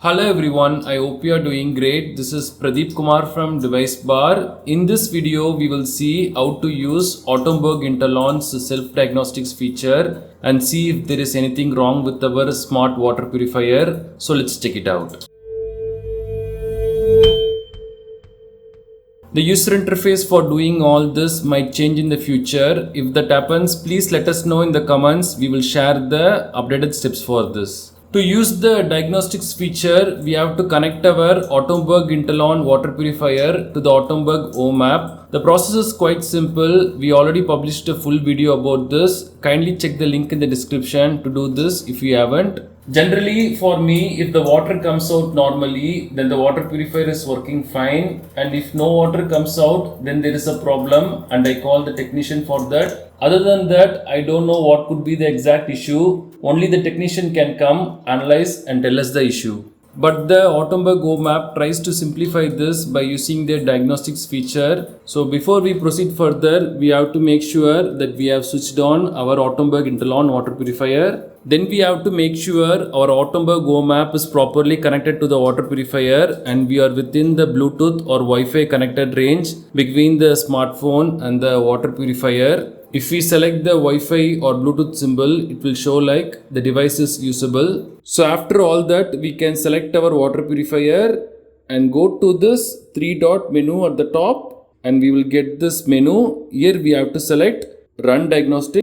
Hello everyone, I hope you are doing great. This is Pradeep Kumar from DeviceBAR. In this video, we will see how to use Atomberg Intellon's self-diagnostics feature and see if there is anything wrong with our smart water purifier. So let's check it out. The user interface for doing all this might change in the future. If that happens, please let us know in the comments. We will share the updated steps for this. To use the diagnostics feature, we have to connect our Atomberg Intellon water purifier to the Atomberg home app. The process is quite simple. We already published a full video about this. Kindly check the link in the description to do this if you haven't. Generally, for me, if the water comes out normally, then the water purifier is working fine. And if no water comes out, then there is a problem and I call the technician for that. Other than that, I don't know what could be the exact issue. Only the technician can come, analyze and tell us the issue. But the Atomberg home app tries to simplify this by using their diagnostics feature. So before we proceed further, we have to make sure that we have switched on our Atomberg Intellon water purifier. Then we have to make sure our Atomberg home app is properly connected to the water purifier and we are within the Bluetooth or Wi-Fi connected range between the smartphone and the water purifier. If we select the Wi-Fi or Bluetooth symbol, it will show like the device is usable. So after all that, we can select our water purifier and go to this 3-dot menu at the top and we will get this menu. Here we have to select Run Diagnostics.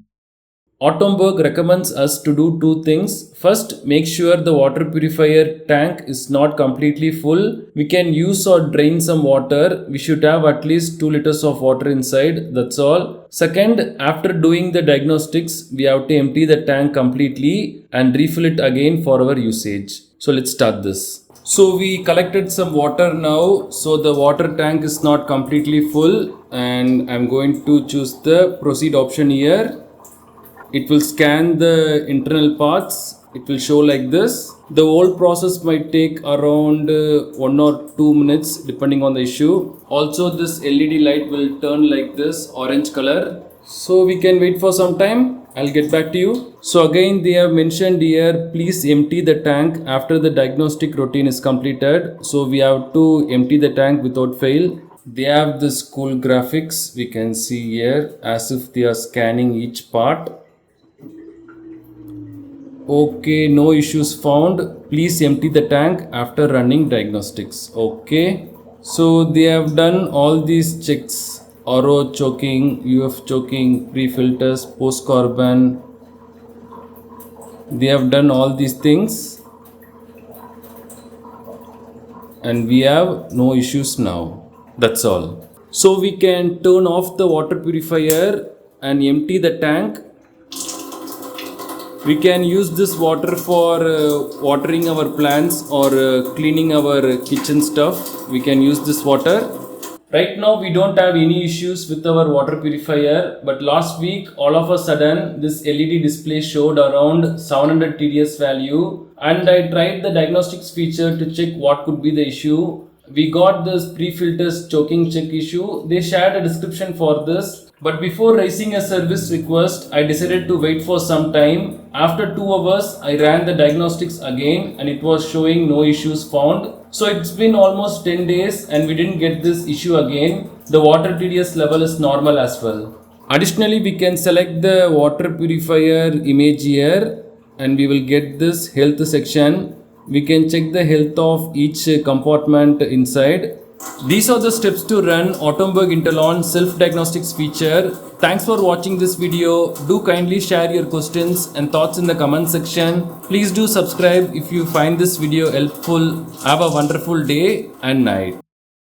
Atomberg recommends us to do two things. First, make sure the water purifier tank is not completely full. We can use or drain some water. We should have at least 2 liters of water inside. That's all. Second, after doing the diagnostics, we have to empty the tank completely and refill it again for our usage. So let's start this. So we collected some water now. So the water tank is not completely full and I'm going to choose the proceed option here. It will scan the internal parts. It will show like this. The whole process might take around 1 or 2 minutes depending on the issue. Also this LED light will turn like this orange color. So we can wait for some time. I'll get back to you. So again they have mentioned here, please empty the tank after the diagnostic routine is completed. So we have to empty the tank without fail. They have this cool graphics we can see here as if they are scanning each part. Okay, no issues found. Please empty the tank after running diagnostics. Okay. So they have done all these checks. RO choking, UF choking, pre-filters, post-carbon. They have done all these things. And we have no issues now. That's all. So we can turn off the water purifier and empty the tank. We can use this water for watering our plants or cleaning our kitchen stuff. We can use this water. Right now we don't have any issues with our water purifier, but last week all of a sudden this LED display showed around 700 TDS value and I tried the diagnostics feature to check what could be the issue. We got this pre-filters choking check issue. They shared a description for this. But before raising a service request, I decided to wait for some time. After 2 hours, I ran the diagnostics again and it was showing no issues found. So it's been almost 10 days and we didn't get this issue again. The water TDS level is normal as well. Additionally, we can select the water purifier image here and we will get this health section. We can check the health of each compartment inside. These are the steps to run Atomberg Intellon self-diagnostics feature. Thanks for watching this video. Do kindly share your questions and thoughts in the comment section. Please do subscribe if you find this video helpful. Have a wonderful day and night.